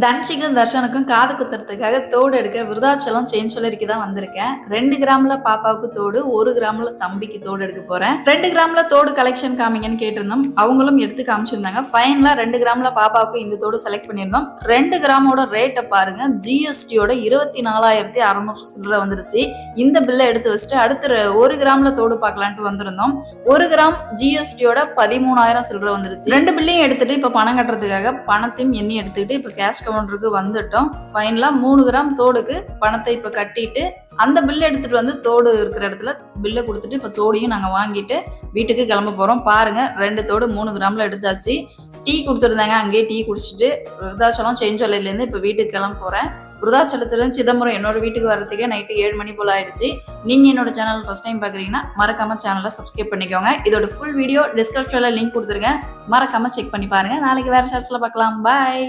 தன்ஷிக்கும் தர்ஷனுக்கும் காது குத்துறதுக்காக தோடு எடுக்க விருதாச்சலம் செயின் ஜுவல்லரிக்கு தான் வந்திருக்கேன். 2 கிராம்ல பாப்பாவுக்கு தோடு, 1 கிராம்ல தம்பிக்கு தோடு எடுக்க போறேன். 2 கிராம்ல தோடு கலெக்ஷன் காமிங்கன்னு கேட்டிருந்தோம். அவங்களும் எடுத்து காமிச்சிருந்தாங்க. ஃபைனலா 2 கிராம்ல பாப்பாவுக்கு இந்த தோடு செலக்ட் பண்ணியிருந்தோம். 2 கிராமோட ரேட்டை பாருங்க. ஜிஎஸ்டியோட 24,600 சில்லறை வந்துருச்சு. இந்த பில்லை எடுத்து வச்சுட்டு அடுத்து 1 கிராம்ல தோடு பார்க்கலான்ட்டு வந்திருந்தோம். 1 கிராம் ஜிஎஸ்டியோட 13,000 சில்லறை வந்துருச்சு. 2 பில்லையும் எடுத்துட்டு இப்ப பணம் கட்டுறதுக்காக பணத்தையும் எண்ணி எடுத்துக்கிட்டு இப்ப கேஷ் கவுண்டருக்கு வந்துட்டோம். ஃபைனலா 3 கிராம் தோடுக்கு பணத்தை இப்ப கட்டிட்டு அந்த பில் எடுத்துட்டு வந்து தோடு இருக்கிற இடத்துல பில்லை கொடுத்துட்டு இப்ப தோடையும் நாங்க வாங்கிட்டு வீட்டுக்கு கிளம்ப போறோம். பாருங்க 2 தோடு 3 கிராம்ல எடுத்தாச்சு. டீ கொடுத்துருந்தாங்க, அங்கேயே டீ குடிச்சிட்டு விருதாச்சலம் செயின் ஜுவல்லரிலேருந்து இப்போ வீட்டுக்கு கிளம்ப போகிறேன். விருதாச்சலத்துலேருந்து சிதம்பரம் என்னோட வீட்டுக்கு வரதுக்கே நைட்டு 7 மணி போல் ஆயிடுச்சு. நீங்கள் என்னோட சேனல் ஃபர்ஸ்ட் டைம் பார்க்குறீங்கன்னா மறக்காமல் சேனலை சப்ஸ்கிரைப் பண்ணிக்கோங்க. இதோட ஃபுல் வீடியோ டிஸ்கிரிப்ஷனில் லிங்க் கொடுத்துருங்க, மறக்காமல் செக் பண்ணி பாருங்கள். நாளைக்கு வேறு ஷார்ட்ஸில் பார்க்கலாம். பாய்.